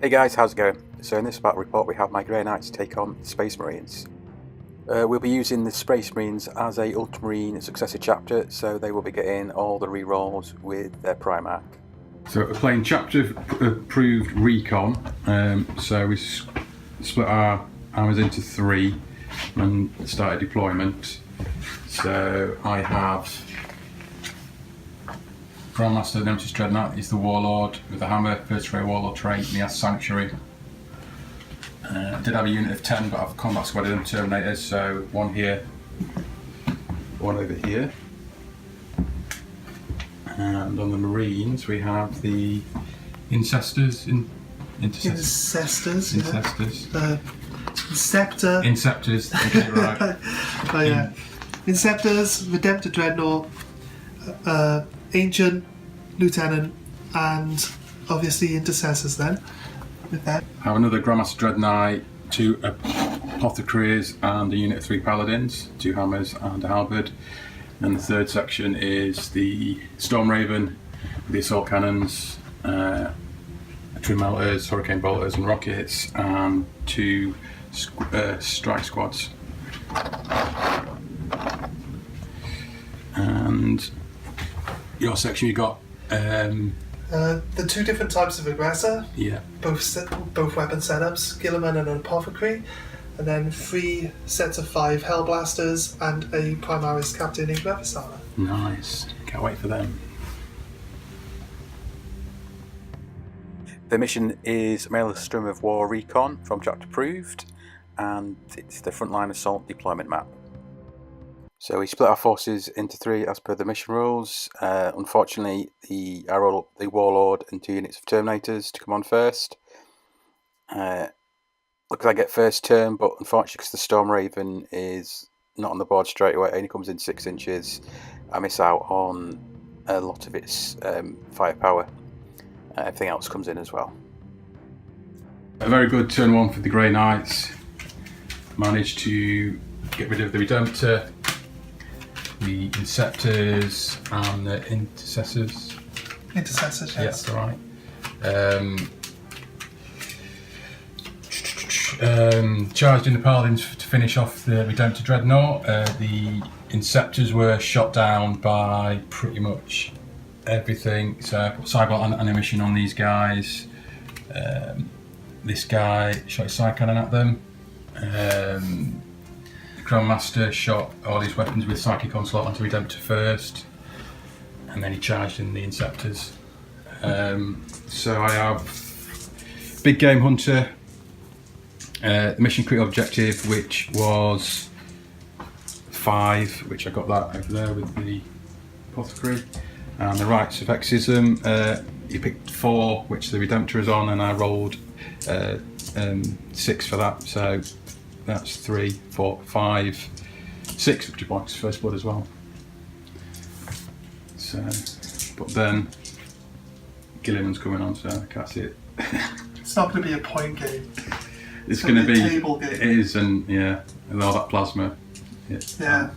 Hey guys, how's it going? So in this battle report we have my Grey Knights take on the Space Marines. We'll be using the Space Marines as a Ultramarine successor chapter, so they will be getting all the rerolls with their Primarch. So we're playing chapter approved RECON, so we split our armies into 3 and started deployment. So I have Grandmaster Nemesis Dreadnought, he's the Warlord with the hammer, first ray Warlord trait, and he has Sanctuary. I did have a unit of 10, but I've combat squadded them Terminators, so 1 here, 1 over here. And on the Marines we have the Inceptors. Inceptors. Okay, right. Oh yeah. Inceptors, Redemptor Dreadnought, Ancient Lieutenant, and obviously Intercessors then, with that. I have another Grandmaster Dreadnought, 2 Apothecaries and a unit of 3 Paladins, 2 Hammers and a Halberd. And the third section is the Storm Raven with the Assault Cannons, Trim Melters, Hurricane Bolters and Rockets, and 2 Strike Squads. And your section, you got the 2 different types of aggressor. Yeah. Both weapon setups, Guilliman and an Apothecary, and then 3 sets of 5 Hellblasters and a Primaris Captain in Brevisala. Nice. Can't wait for them. The mission is Maelstrom of War Recon from chapter approved, and it's the frontline assault deployment map. So we split our forces into 3 as per the mission rules. Unfortunately, I rolled up the Warlord and 2 units of Terminators to come on first. Looks like I get first turn, but unfortunately because the Storm Raven is not on the board straight away, it only comes in 6 inches, I miss out on a lot of its firepower. Everything else comes in as well. A very good turn 1 for the Grey Knights. Managed to get rid of the Redemptor, the Inceptors and the Intercessors. Intercessors, Yeah, yes. that's alright. Charged in the Paladins to finish off the Redemptor Dreadnought. The Inceptors were shot down by pretty much everything. So I put Cyborg and Emission on these guys. This guy shot his side cannon at them. Grandmaster shot all his weapons with Psychic Onslaught onto Redemptor first, and then he charged in the Inceptors. So I have Big Game Hunter, the mission critical objective, which was 5, which I got that over there with the Apothecary, and the Rites of Exorcism. You picked 4, which the Redemptor is on, and I rolled 6 for that. So that's 3, 4, 5, 6 victory points, first blood as well. So, but then Gilliman's coming on, so I can't see it. It's not going to be a point game. It's going to be a table game. It is, and yeah, with all that plasma. Yeah.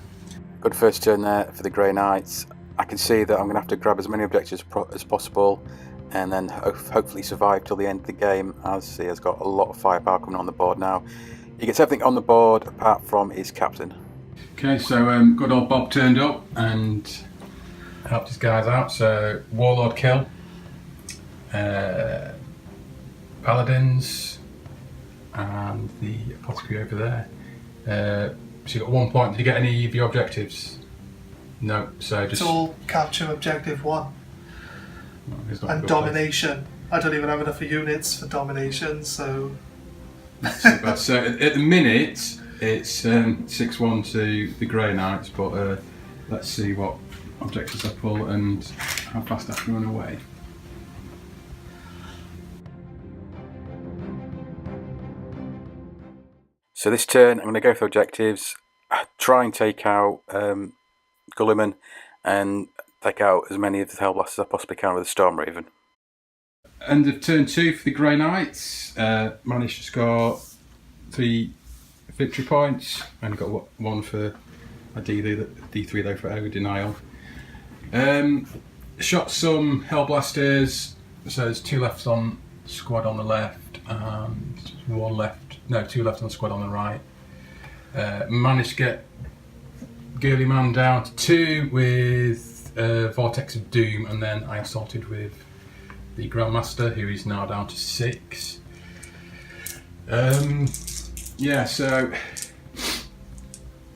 Good first turn there for the Grey Knights. I can see that I'm going to have to grab as many objectives as possible, and then hopefully survive till the end of the game, as he has got a lot of firepower coming on the board now. He gets everything on the board apart from his captain. Okay, so good old Bob turned up and helped his guys out. So Warlord kill, Paladins, and the Apothecary over there. So you got 1 point. Did you get any of your objectives? No. So just It's all capture objective 1. And domination. I don't even have enough units for domination, so. So at the minute it's 6-1 to the Grey Knights, but let's see what objectives I pull and how fast I can run away. So this turn I'm going to go for objectives, try and take out Gulliman, and take out as many of the Hellblasters as I possibly can with the Storm Raven. End of turn 2 for the Grey Knights. Managed to score 3 victory points. Only got 1 for a D3 though for area denial. Shot some Hellblasters, so there's 2 left on squad on the left, and one left, no, two left on the squad on the right. Managed to get Girly Man down to 2 with Vortex of Doom, and then I assaulted with the Grandmaster, who is now down to 6. Yeah, so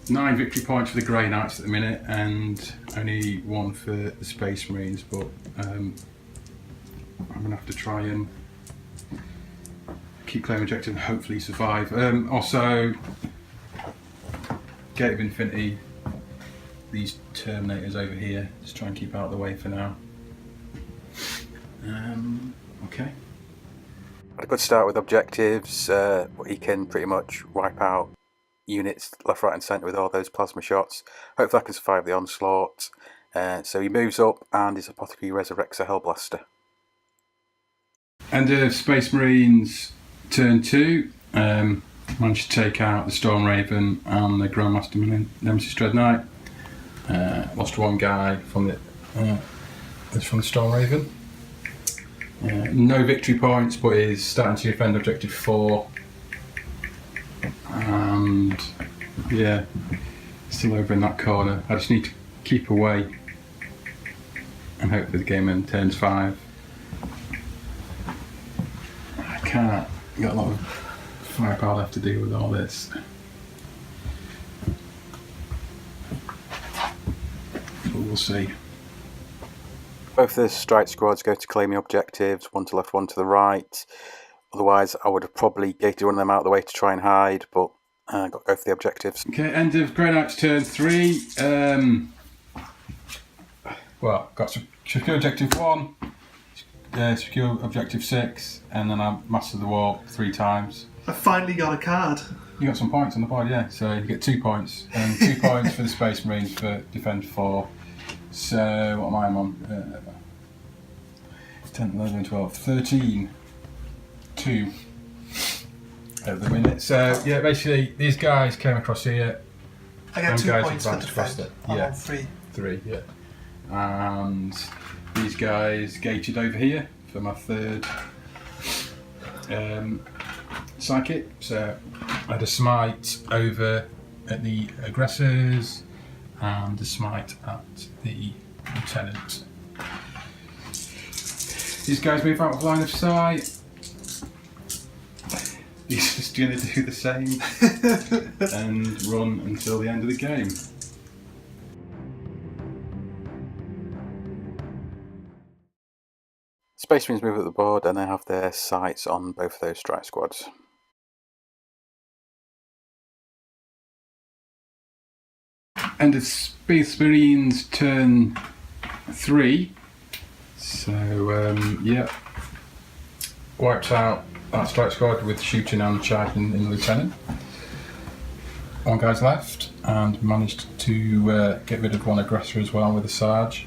9 victory points for the Grey Knights at the minute, and only 1 for the Space Marines, but I'm going to have to try and keep claiming objective and hopefully survive. Also, Gate of Infinity, these Terminators over here, just try and keep out of the way for now. Okay. Had a good start with objectives. He can pretty much wipe out units left, right and centre with all those plasma shots. Hopefully I can survive the onslaught. So he moves up and his Apothecary resurrects a Hellblaster. End of Space Marines turn 2. Managed to take out the Storm Raven and the Grandmaster Nemesis Dread Knight. Lost 1 guy from the Storm Raven. No victory points, but is starting to defend objective 4. And yeah, still over in that corner. I just need to keep away and hope for the game end turns 5. I can't. I've got a lot of firepower left to deal with all this. But we'll see. Both the strike squads go to claiming objectives, 1 to left, 1 to the right. Otherwise, I would have probably gated one of them out of the way to try and hide, but got to go for the objectives. Okay, end of Grey Knight's turn 3. Well, got secure objective 1, secure objective 6, and then I mastered the war 3 times. I finally got a card. You got some points on the board, yeah, so you get 2 points. And 2 points for the Space Marines for defend 4. So, what am I on? 10, 11, 12, 13. 2 at the minute. So, yeah, basically, these guys came across here. I get 2 guys points for advanced across defend. it. I'm Yeah. on 3. 3, yeah. And these guys gated over here for my 3rd psychic. So I had a smite over at the aggressors and a smite at the lieutenant. These guys move out of line of sight. He's just going to do the same and run until the end of the game. Space Marines move up the board and they have their sights on both of those strike squads. End of Space Marines turn 3. So, yeah. Wiped out that strike squad with shooting and charging in the lieutenant. 1 guy's left, and managed to get rid of 1 aggressor as well with a Sarge.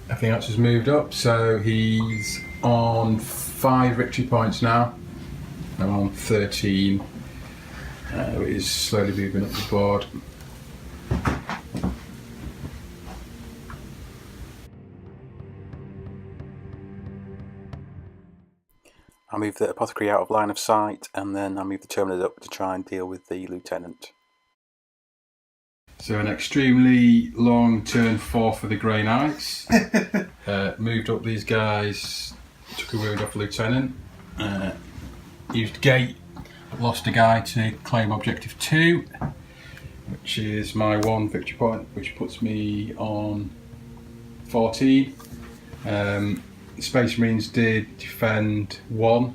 Everything else has moved up, so he's on 5 victory points now. I'm on 13. He's slowly moving up the board. I move the Apothecary out of line of sight, and then I move the Terminator up to try and deal with the Lieutenant. So an extremely long turn 4 for the Grey Knights. Moved up these guys, took a wound off the Lieutenant, used Gate, lost a guy to claim objective 2, which is my 1 victory point, which puts me on 14. Space Marines did defend 1,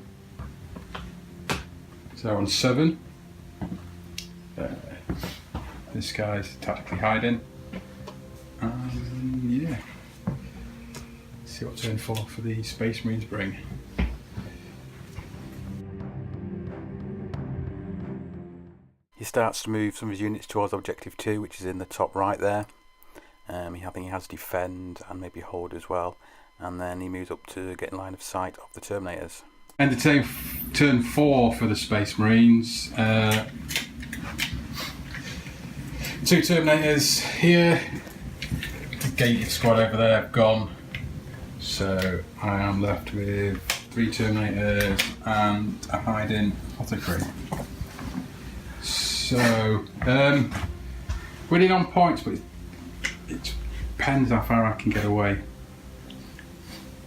so on 7. This guy's tactically hiding. Yeah. See what turn 4 for the Space Marines bring. He starts to move some of his units towards objective 2, which is in the top right there. I think he has defend and maybe hold as well. And then he moves up to get in line of sight of the Terminators. And the turn 4 for the Space Marines. 2 Terminators here. The gated squad over there have gone. So I am left with 3 Terminators, and a hiding apothecary. So, winning on points, but it depends how far I can get away.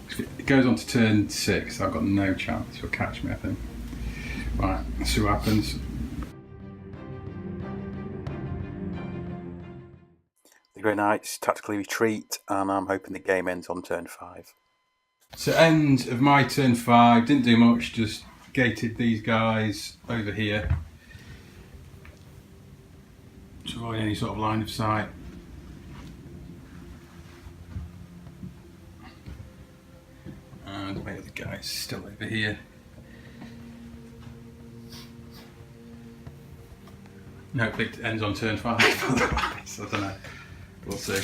If it goes on to turn 6, I've got no chance. He'll catch me, I think. Right, let's see what happens. The Grey Knights tactically retreat, and I'm hoping the game ends on turn 5. So end of my turn 5, didn't do much, just gated these guys over here to avoid any sort of line of sight. And my other guy's still over here. No, it ends on turn 5 otherwise, I don't know. We'll see.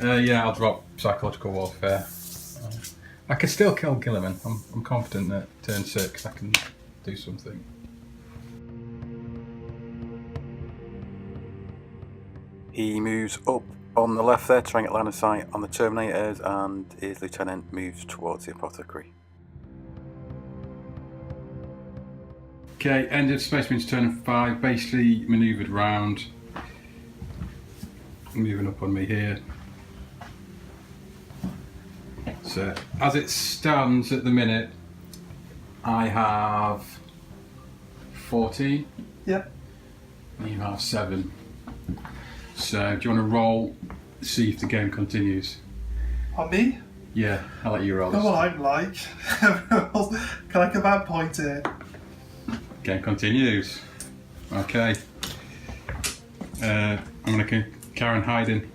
Yeah, I'll drop Psychological Warfare. I can still kill Gilliman. I'm confident that turn 6 I can do something. He moves up on the left there, trying to get line of sight on the Terminators, and his lieutenant moves towards the apothecary. Okay, end of Space Marine's turn 5, basically manoeuvred round. Moving up on me here. So, as it stands at the minute, I have 14. Yep. And you have 7. So, do you want to roll, see if the game continues? On me? Yeah, I'll let you roll Know this. what I'm like. Can I command point it? Game continues. Okay. I'm going to carry on hiding.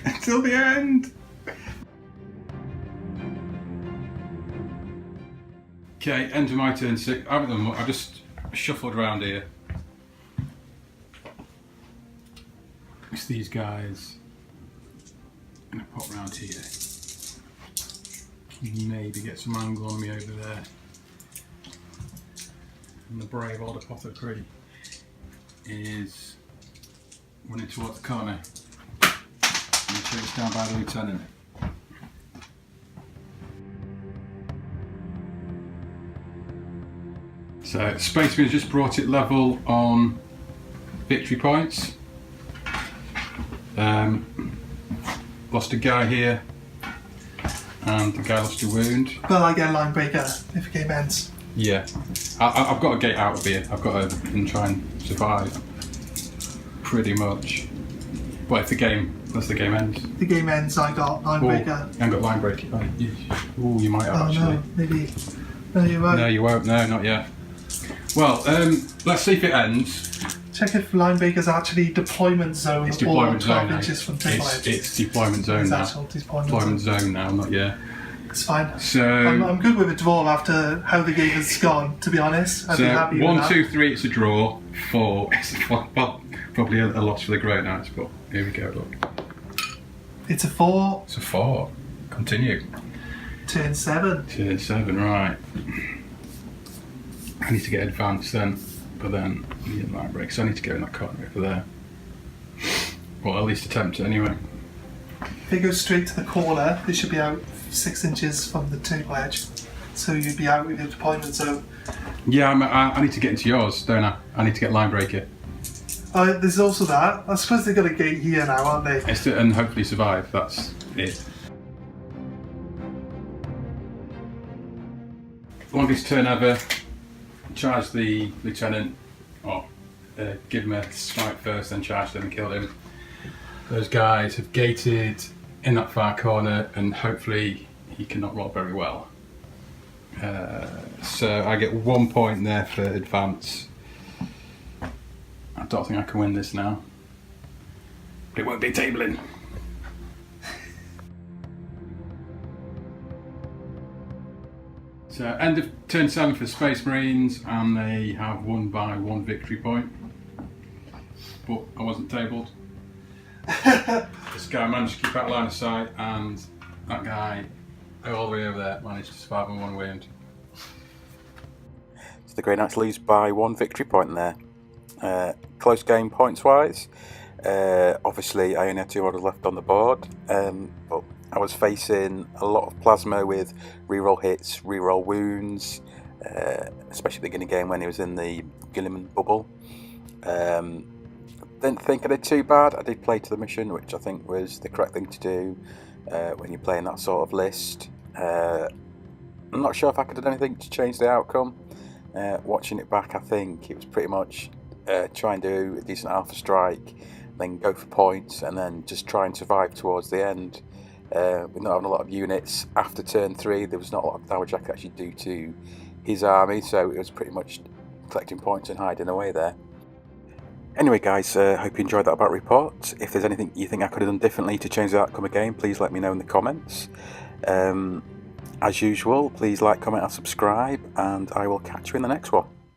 Until the end. Okay, end of my turn 6. I just shuffled around here. It's these guys. I'm going to pop round here. Maybe get some angle on me over there. And the brave old apothecary is running towards the corner. Make sure it's down by the lieutenant. So Space Marine's just brought it level on victory points. Lost a guy here, and the guy lost a wound. But I get a line breaker if the game ends. Yeah, I've got to get out of here. I've got to try and survive. Pretty much. Well, if the game, unless the game ends. The game ends, I got line breaker. You haven't got line break. Oh, you might have actually. No, maybe. No, you won't. No, you won't. No, not yet. Well, let's see if it ends. Check if line breaker's actually deployment zone It's or deployment 12 zone now. inches from table edge. It's deployment zone It's now. actual Deployment zone now, not yet. It's fine. So I'm good with a draw after how the game has gone, to be honest. I'd be happy with 1, that. 2, 3, it's a draw. 4, it's well, probably a loss for the Grey Knights, but here we go, look. It's a 4. It's a 4. Continue. Turn 7. Turn 7, right. I need to get advanced then, but then I need a line break, so I need to go in that corner over there. Well, at least attempt it anyway. If it goes straight to the corner, they should be out 6 inches from the table edge. So you'd be out with your deployment zone. Yeah, I need to get into yours, don't I? I need to get line breaker. There's also that. I suppose they've got a gate here now, aren't they? And hopefully survive, that's it. Longest turn ever. Charge the lieutenant, or give him a strike first, then charge them and kill him. Those guys have gated in that far corner, and hopefully he cannot roll very well. So I get 1 point there for advance. I don't think I can win this now. But it won't be tabling. So end of turn 7 for Space Marines, and they have won by 1 victory point. But I wasn't tabled. This guy managed to keep out line of sight, and that guy all the way over there managed to survive on 1 wound. So the Grey Knights lose by 1 victory point there. Close game points wise. Obviously I only had 2 orders left on the board, but I was facing a lot of plasma with reroll hits, reroll wounds, especially at the beginning game when he was in the Gilliman bubble. Didn't think I did too bad. I did play to the mission, which I think was the correct thing to do when you're playing that sort of list. I'm not sure if I could have done anything to change the outcome. Watching it back, I think it was pretty much try and do a decent alpha strike, then go for points, and then just try and survive towards the end. With not having a lot of units after turn 3, there was not a lot of damage I could actually do to his army, so it was pretty much collecting points and hiding away there. Anyway guys, hope you enjoyed that about report. If there's anything you think I could have done differently to change the outcome of the game, please let me know in the comments. As usual, please like, comment and subscribe, and I will catch you in the next one.